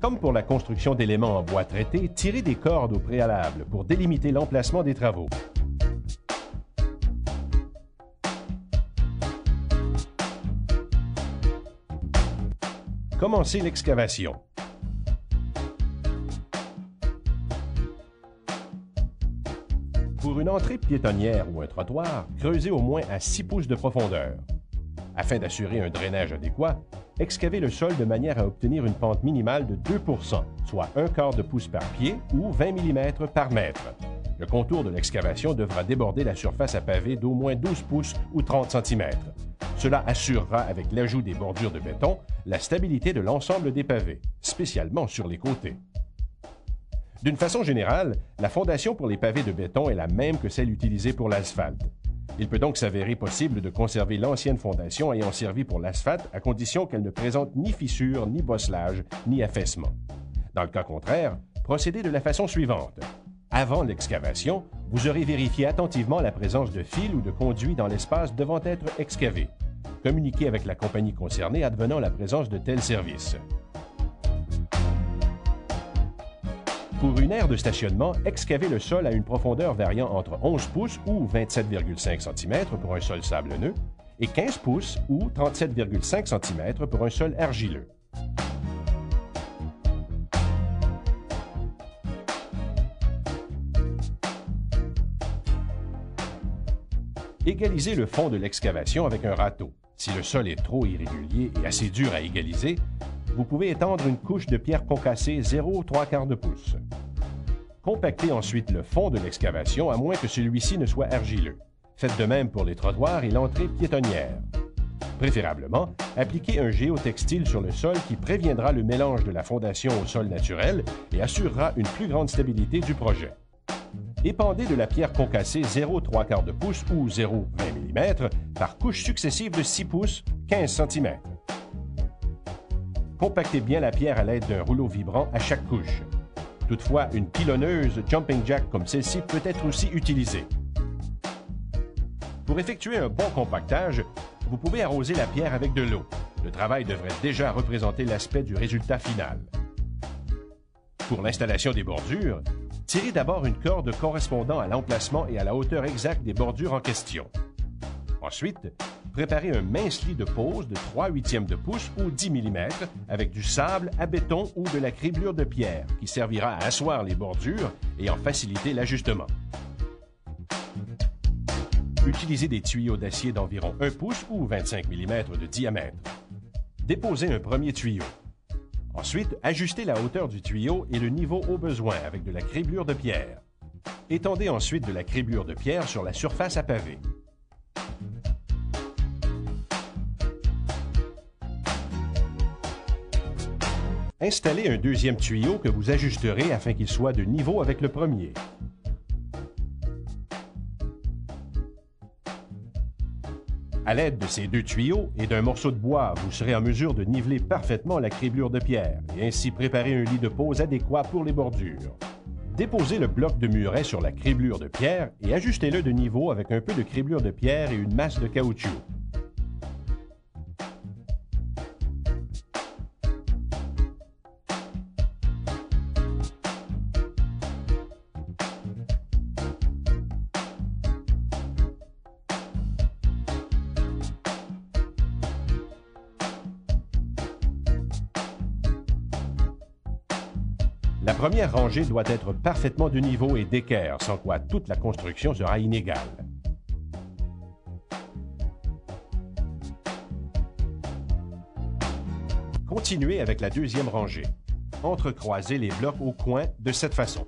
Comme pour la construction d'éléments en bois traité, tirez des cordes au préalable pour délimiter l'emplacement des travaux. Commencez l'excavation. Pour une entrée piétonnière ou un trottoir, creusez au moins à 6 pouces de profondeur. Afin d'assurer un drainage adéquat, excavez le sol de manière à obtenir une pente minimale de 2 %, soit 1/4 de pouce par pied ou 20 mm par mètre. Le contour de l'excavation devra déborder la surface à pavé d'au moins 12 pouces ou 30 cm. Cela assurera, avec l'ajout des bordures de béton, la stabilité de l'ensemble des pavés, spécialement sur les côtés. D'une façon générale, la fondation pour les pavés de béton est la même que celle utilisée pour l'asphalte. Il peut donc s'avérer possible de conserver l'ancienne fondation ayant servi pour l'asphalte à condition qu'elle ne présente ni fissure, ni bosselage, ni affaissement. Dans le cas contraire, procédez de la façon suivante. Avant l'excavation, vous aurez vérifié attentivement la présence de fils ou de conduits dans l'espace devant être excavé. Communiquez avec la compagnie concernée advenant la présence de tels services. Pour une aire de stationnement, excavez le sol à une profondeur variant entre 11 pouces ou 27,5 cm pour un sol sablonneux et 15 pouces ou 37,5 cm pour un sol argileux. Égalisez le fond de l'excavation avec un râteau. Si le sol est trop irrégulier et assez dur à égaliser, vous pouvez étendre une couche de pierre concassée 0,75 pouces. Compactez ensuite le fond de l'excavation à moins que celui-ci ne soit argileux. Faites de même pour les trottoirs et l'entrée piétonnière. Préférablement, appliquez un géotextile sur le sol qui préviendra le mélange de la fondation au sol naturel et assurera une plus grande stabilité du projet. Épandez de la pierre concassée 0,75 pouces ou 0,20 mm par couches successives de 6 pouces, 15 cm. Compactez bien la pierre à l'aide d'un rouleau vibrant à chaque couche. Toutefois, une pilonneuse jumping jack comme celle-ci peut être aussi utilisée. Pour effectuer un bon compactage, vous pouvez arroser la pierre avec de l'eau. Le travail devrait déjà représenter l'aspect du résultat final. Pour l'installation des bordures, tirez d'abord une corde correspondant à l'emplacement et à la hauteur exacte des bordures en question. Ensuite, préparez un mince lit de pose de 3/8 de pouce ou 10 mm avec du sable à béton ou de la criblure de pierre qui servira à asseoir les bordures et en faciliter l'ajustement. Utilisez des tuyaux d'acier d'environ 1 pouce ou 25 mm de diamètre. Déposez un premier tuyau. Ensuite, ajustez la hauteur du tuyau et le niveau au besoin avec de la criblure de pierre. Étendez ensuite de la criblure de pierre sur la surface à pavé. Installez un deuxième tuyau que vous ajusterez afin qu'il soit de niveau avec le premier. À l'aide de ces deux tuyaux et d'un morceau de bois, vous serez en mesure de niveler parfaitement la criblure de pierre et ainsi préparer un lit de pose adéquat pour les bordures. Déposez le bloc de muret sur la criblure de pierre et ajustez-le de niveau avec un peu de criblure de pierre et une masse de caoutchouc. La première rangée doit être parfaitement de niveau et d'équerre, sans quoi toute la construction sera inégale. Continuez avec la deuxième rangée. Entrecroisez les blocs au coin de cette façon.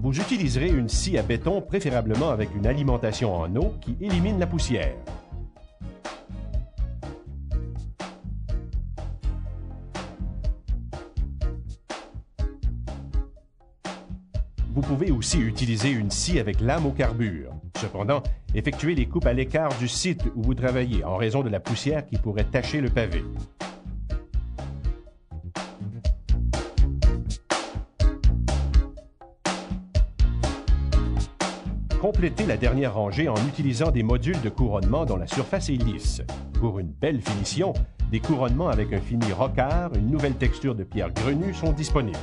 Vous utiliserez une scie à béton, préférablement avec une alimentation en eau qui élimine la poussière. Vous pouvez aussi utiliser une scie avec lame au carbure. Cependant, effectuez les coupes à l'écart du site où vous travaillez en raison de la poussière qui pourrait tacher le pavé. Complétez la dernière rangée en utilisant des modules de couronnement dont la surface est lisse. Pour une belle finition, Des couronnements avec un fini rocard, une nouvelle texture de pierre grenue sont disponibles.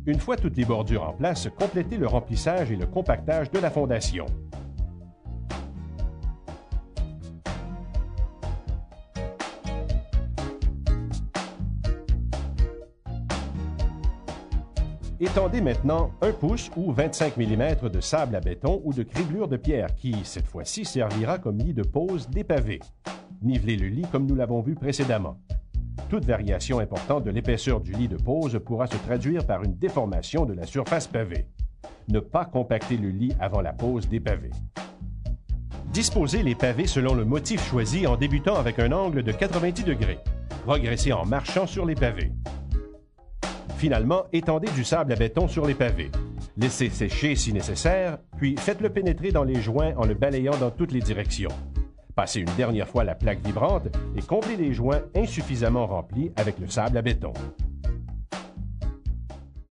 Une fois toutes les bordures en place, complétez le remplissage et le compactage de la fondation. Étendez maintenant 1 pouce ou 25 mm de sable à béton ou de criblure de pierre qui, cette fois-ci, servira comme lit de pose des pavés. Nivelez le lit comme nous l'avons vu précédemment. Toute variation importante de l'épaisseur du lit de pose pourra se traduire par une déformation de la surface pavée. Ne pas compacter le lit avant la pose des pavés. Disposez les pavés selon le motif choisi en débutant avec un angle de 90 degrés. Progressez en marchant sur les pavés. Finalement, étendez du sable à béton sur les pavés. Laissez sécher si nécessaire, puis faites-le pénétrer dans les joints en le balayant dans toutes les directions. Passez une dernière fois la plaque vibrante et comblez les joints insuffisamment remplis avec le sable à béton.